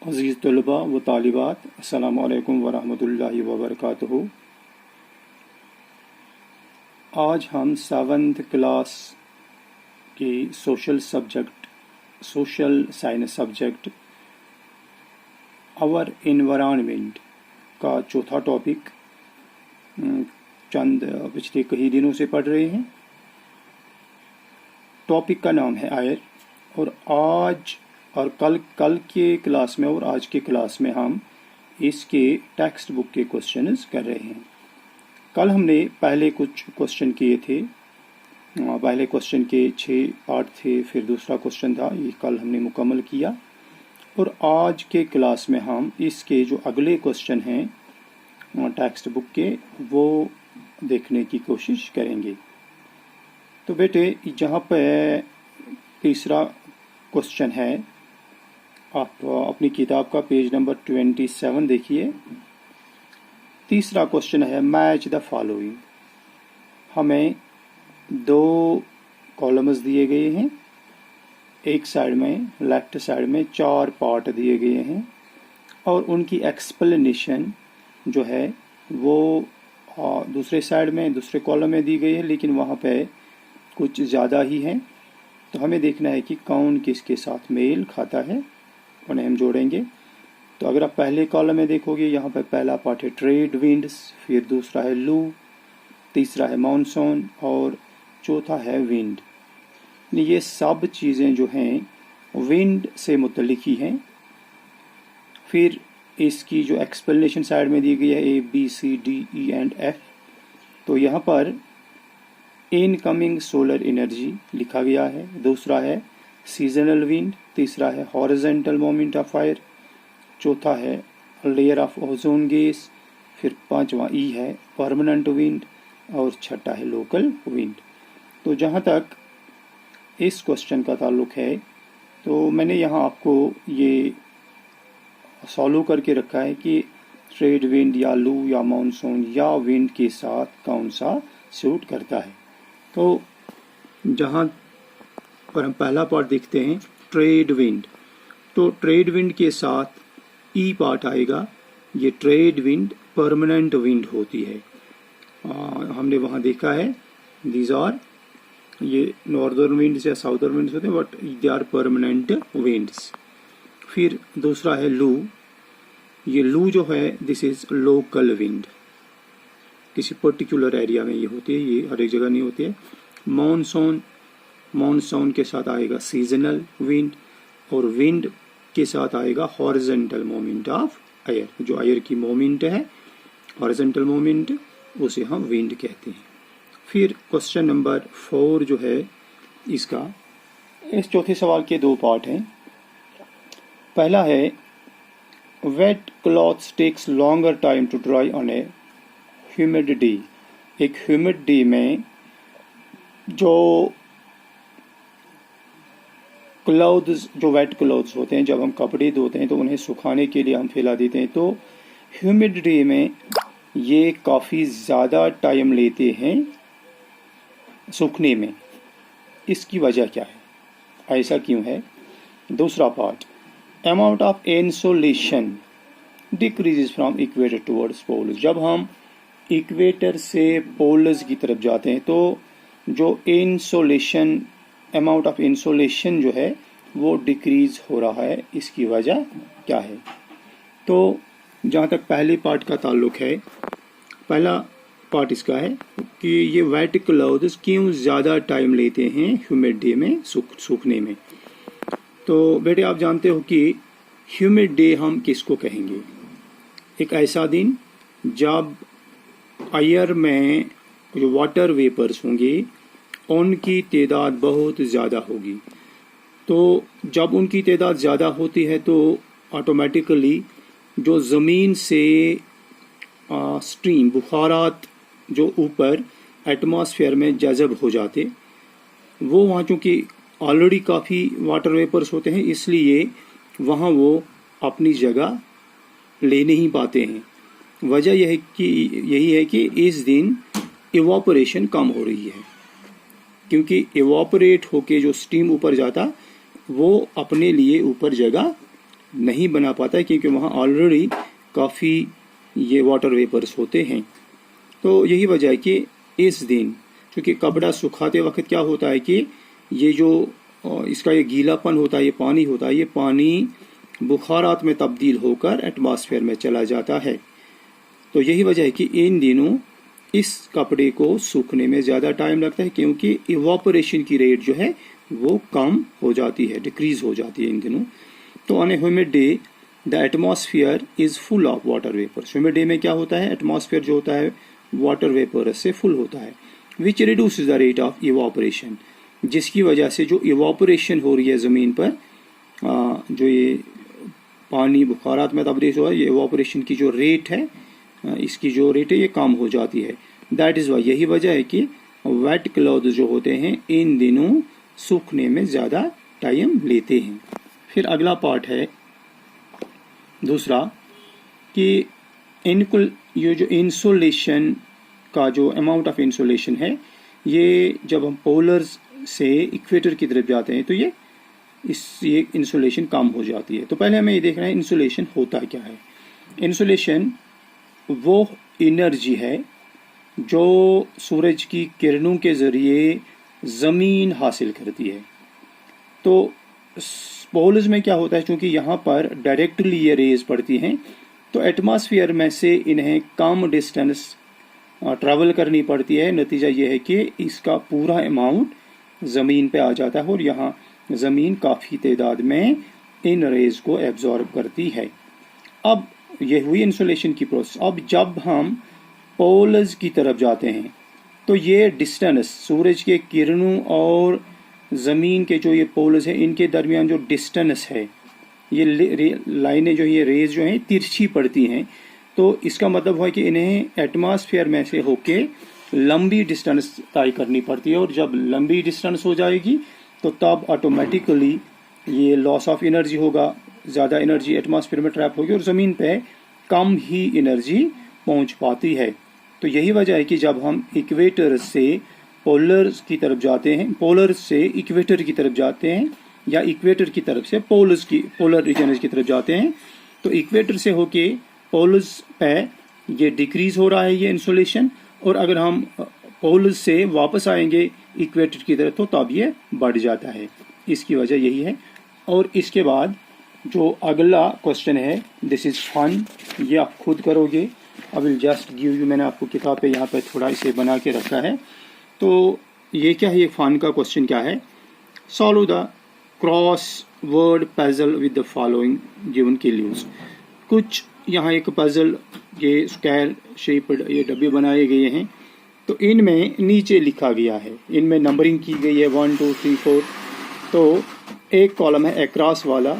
अज़ीज़ तलबा व तालिबात, अस्सलामु अलैकुम व रहमतुल्लाहि व बरकातुहू। आज हम 7th क्लास की social science subject our environment का चौथा टॉपिक चंद पिछले कई दिनों से पढ़ रहे हैं। टॉपिक का नाम है एयर, और आज और कल के क्लास में और आज के क्लास में हम इसके टेक्स्ट बुक के क्वेश्चंस कर रहे हैं। कल हमने पहले कुछ क्वेश्चन किए थे, पहले क्वेश्चन के 6 पार्ट थे, फिर दूसरा क्वेश्चन था, ये कल हमने मुकम्मल किया। और आज के क्लास में हम इसके जो अगले क्वेश्चन हैं टेक्स्ट बुक के, वो देखने की कोशिश करेंगे। तो बेटे, जहाँ पे तीसरा क्वेश्चन है, आप अपनी किताब का पेज नंबर 27 देखिए। तीसरा क्वेश्चन है मैच द फॉलोइंग। हमें 2 कॉलम्स दिए गए हैं, एक साइड में लेफ्ट साइड में 4 पार्ट दिए गए हैं, और उनकी एक्सप्लेनेशन जो है वो दूसरे साइड में दूसरे कॉलम में दी गई है, लेकिन वहाँ पे कुछ ज़्यादा ही है। तो हमें देखना है कि कौन किसके साथ मेल खाता है, उन्हें हम जोड़ेंगे। तो अगर आप पहले कॉलम में देखोगे, यहाँ पर पहला पार्ट है ट्रेड विंड्स, फिर दूसरा है लू, तीसरा है मानसून और चौथा है विंड। ये सब चीज़ें जो हैं विंड से मुतल्लिक ही हैं। फिर इसकी जो एक्सप्लेनेशन साइड में दी गई है ABCDE F, तो यहाँ पर इनकमिंग सोलर एनर्जी लिखा गया है, दूसरा है सीजनल विंड, तीसरा है हॉरिजॉन्टल मोमेंट ऑफ फायर, चौथा है लेयर ऑफ ओजोन गैस, फिर 5वां E है परमानेंट विंड, और छठा है लोकल विंड। तो जहाँ तक इस क्वेश्चन का ताल्लुक है, तो मैंने यहाँ आपको ये सॉल्व करके रखा है कि ट्रेड विंड या लू या मानसून या विंड के साथ कौन सा सूट करता है। तो जहाँ पर हम पहला पार्ट देखते हैं ट्रेड विंड, तो ट्रेड विंड के साथ ई पार्ट आएगा। ये ट्रेड विंड परमानेंट विंड होती है। हमने वहाँ देखा है दीज आर, ये नॉर्दर्न विंड्स या साउदर्न विंड्स होते हैं, but they are permanent winds. फिर दूसरा है लू। ये लू जो है दिस इज लोकल विंड, किसी पर्टिकुलर एरिया में ये होती है, ये हर एक जगह नहीं होती है। मानसून के साथ आएगा सीजनल विंड, और विंड के साथ आएगा हॉरिजॉन्टल मोमेंट ऑफ एयर। जो एयर की मोमेंट है हॉरिजॉन्टल मोमेंट, उसे हम विंड कहते हैं। फिर क्वेश्चन नंबर 4 जो है इसका, इस चौथे सवाल के 2 पार्ट हैं। पहला है wet clothes takes longer time to dry on a humid day. एक ह्यूमिड डे में जो क्लॉथ्स, जो वेट क्लॉथ्स होते हैं, जब हम कपड़े धोते हैं तो उन्हें सुखाने के लिए हम फैला देते हैं, तो ह्यूमिड डे में ये काफ़ी ज़्यादा टाइम लेते हैं सूखने में। इसकी वजह क्या है, ऐसा क्यों है? दूसरा part, amount of insolation decreases from equator towards poles. जब हम इक्वेटर से पोल्स की तरफ जाते हैं तो जो इंसोलेशन, अमाउंट ऑफ इंसोलेशन जो है वो डिक्रीज हो रहा है। इसकी वजह क्या है? तो जहाँ तक पहले पार्ट का ताल्लुक है, पहला पार्ट इसका है कि ये वेट क्लॉथ्स क्यों ज़्यादा टाइम लेते हैं ह्यूमिड डे में सूखने में। तो बेटे, आप जानते हो कि ह्यूमिड डे हम किसको कहेंगे? एक ऐसा दिन जब एयर में जो वाटर वेपर्स होंगे उनकी तादाद बहुत ज़्यादा होगी। तो जब उनकी तादाद ज़्यादा होती है तो ऑटोमेटिकली जो ज़मीन से स्ट्रीम, बुखारात जो ऊपर एटमॉस्फेयर में जज़ब हो जाते, वो वहाँ चूँकि ऑलरेडी काफ़ी वाटर वेपर्स होते हैं, इसलिए वहाँ वो अपनी जगह ले नहीं पाते हैं। वजह यही है कि इस दिन इवापोरेशन कम हो रही है, क्योंकि इवापोरेट होके जो स्टीम ऊपर जाता वो अपने लिए ऊपर जगह नहीं बना पाता है क्योंकि वहाँ ऑलरेडी काफ़ी ये वाटर वेपर्स होते हैं। तो यही वजह है कि इस दिन क्योंकि कपड़ा सुखाते वक्त क्या होता है कि ये जो इसका ये गीलापन होता है, ये पानी होता है, ये पानी बुखारात में तब्दील होकर एटमॉस्फेयर में चला जाता है। तो यही वजह है कि इन दिनों इस कपड़े को सूखने में ज़्यादा टाइम लगता है क्योंकि इवापोरेशन की रेट जो है वो कम हो जाती है, डिक्रीज हो जाती है इन दिनों। तो on a humid day the atmosphere is full of water vapours. Humid day में क्या होता है, एटमॉस्फेयर जो होता है वाटर वेपर्स से फुल होता है, which reduces the rate of evaporation, जिसकी वजह से जो इवापोरेशन हो रही है ज़मीन पर, जो ये पानी बुखारात में तब्दील हुआ है, ये इवापोरेशन की जो रेट है, इसकी जो रेट है ये कम हो जाती है। दैट इज़ वाई, यही वजह है कि वेट क्लॉथ जो होते हैं इन दिनों सूखने में ज़्यादा टाइम लेते हैं। फिर अगला पार्ट है दूसरा कि ये जो इंसोलेशन का जो अमाउंट ऑफ इंसोलेशन है, ये जब हम पोलर्स से इक्वेटर की तरफ जाते हैं तो ये इंसुलेशन कम हो जाती है। तो पहले हमें ये देखना है इंसुलेशन होता क्या है। इंसुलेशन वो एनर्जी है जो सूरज की किरणों के ज़रिए ज़मीन हासिल करती है। तो पोल्स में क्या होता है, क्योंकि यहाँ पर डायरेक्टली ये रेज पड़ती हैं तो एटमॉस्फेयर में से इन्हें कम डिस्टेंस ट्रैवल करनी पड़ती है। नतीजा ये है कि इसका पूरा अमाउंट ज़मीन पे आ जाता है और यहाँ ज़मीन काफ़ी तादाद में इन रेज को एब्जॉर्ब करती है। अब ये हुई इंसुलेशन की प्रोसेस। अब जब हम पोल्स की तरफ जाते हैं तो ये डिस्टेंस सूरज के किरणों और ज़मीन के जो ये पोल्स हैं इनके दरमियान जो डिस्टेंस है, ये लाइनें जो ये रेज जो हैं तिरछी पड़ती हैं। तो इसका मतलब है कि इन्हें एटमॉस्फेयर में से होके लंबी डिस्टेंस तय करनी पड़ती है और जब लंबी डिस्टेंस हो जाएगी तो तब ऑटोमेटिकली ये लॉस ऑफ एनर्जी होगा, ज़्यादा एनर्जी एटमॉस्फेयर में ट्रैप होगी और ज़मीन पे कम ही एनर्जी पहुंच पाती है। तो यही वजह है कि जब हम इक्वेटर से पोलर्स की तरफ जाते हैं, पोलर से इक्वेटर की तरफ जाते हैं या इक्वेटर की तरफ से पोलर रीजन की तरफ जाते हैं तो इक्वेटर से होके पोल्स पे ये डिक्रीज हो रहा है ये इंसुलेशन, और अगर हम पोल्स से वापस आएंगे इक्वेटर की तरफ तो तब ये बढ़ जाता है। इसकी वजह यही है। और इसके बाद जो अगला क्वेश्चन है, दिस इज़ फन, ये आप खुद करोगे। I will just give you, मैंने आपको किताब पे यहाँ पे थोड़ा इसे बना के रखा है। तो ये क्या है, ये फन का क्वेश्चन क्या है, solve the cross word puzzle with the following given clues. कुछ यहाँ एक पजल ये स्क्वायर शेप ये डब्बे बनाए गए हैं तो इनमें नीचे लिखा गया है, इनमें नंबरिंग की गई है 1 2 3 4। तो एक कॉलम है एक्रॉस वाला,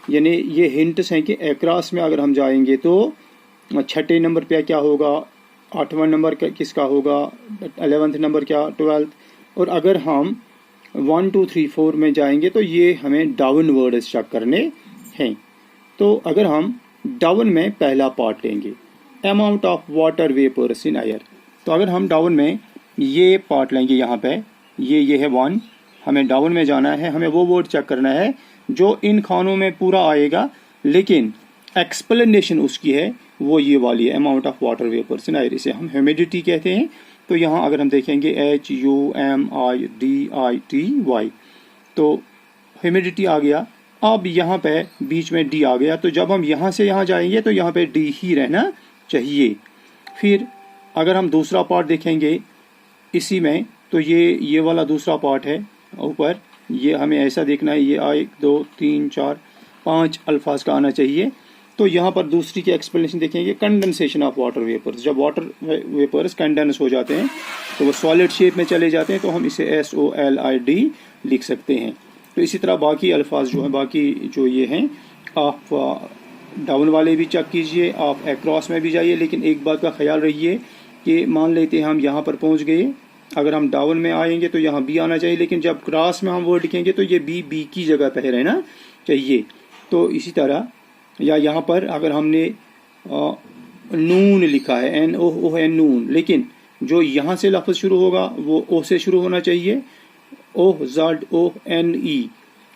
यानी ये हिंट्स हैं कि एक्रॉस में अगर हम जाएंगे तो छठे नंबर पे क्या होगा, 8वां नंबर किसका होगा, 11वां नंबर क्या, 12th। और अगर हम 1 2 3 4 में जाएंगे तो ये हमें डाउन वर्ड्स चेक करने हैं। तो अगर हम डाउन में पहला पार्ट लेंगे, amount of water vapours in air, तो अगर हम डाउन में ये पार्ट लेंगे, यहाँ पे ये है 1, हमें डाउन में जाना है, हमें वो वर्ड चेक करना है जो इन खानों में पूरा आएगा लेकिन एक्सप्लेनेशन उसकी है वो ये वाली है, amount of water vapours in air, इसे हम ह्यूमिडिटी कहते हैं। तो यहाँ अगर हम देखेंगे HUMIDITY, तो ह्यूमिडिटी आ गया। अब यहाँ पे बीच में डी आ गया, तो जब हम यहाँ से यहाँ जाएंगे तो यहाँ पे डी ही रहना चाहिए। फिर अगर हम दूसरा पार्ट देखेंगे इसी में, तो ये वाला दूसरा पार्ट है ऊपर, ये हमें ऐसा देखना है, ये 1 2 3 4 5 अल्फाज का आना चाहिए। तो यहाँ पर दूसरी की एक्सप्लेनेशन देखेंगे, कंडेंसेशन ऑफ वाटर वेपर्स। जब वाटर वेपर्स कंडेंस हो जाते हैं तो वो सॉलिड शेप में चले जाते हैं, तो हम इसे SOLID लिख सकते हैं। तो इसी तरह बाकी अल्फाज जो हैं, बाकी जो ये हैं, आप डाउन वाले भी चेक कीजिए, आप एक्रॉस में भी जाइए, लेकिन एक बात का ख्याल रखिए कि मान लेते हैं हम यहाँ पर पहुँच गए, अगर हम डाउन में आएंगे तो यहाँ बी आना चाहिए, लेकिन जब क्रॉस में हम वर्ड लिखेंगे तो ये बी की जगह पे रहना चाहिए। तो इसी तरह या यहाँ पर अगर हमने नून लिखा है NOON, नून, लेकिन जो यहाँ से लफ्ज़ शुरू होगा वो ओ से शुरू होना चाहिए, OZONE।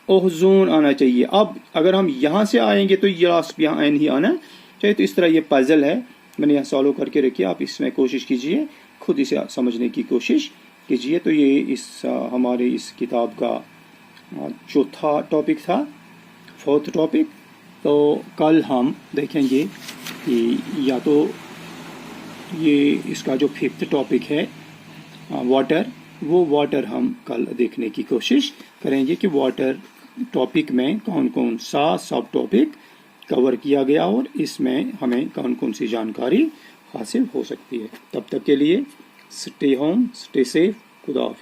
ओजोन आना चाहिए। अब अगर हम यहाँ से आएंगे तो ये लास्ट यहाँ एन ही आना चाहिए। तो इस तरह ये पजल है, मैंने यहाँ सॉल्व करके रखी, आप इसमें कोशिश कीजिए, खुद इसे समझने की कोशिश कीजिए। तो ये इस हमारे इस किताब का चौथा टॉपिक था, 4th टॉपिक। तो कल हम देखेंगे कि या तो ये इसका जो 5th टॉपिक है वाटर, वो वाटर हम कल देखने की कोशिश करेंगे कि वाटर टॉपिक में कौन कौन सा सब टॉपिक कवर किया गया और इसमें हमें कौन कौन सी जानकारी हासिल हो सकती है। तब तक के लिए स्टे होम, स्टे सेफ, खुदा हाफिज़।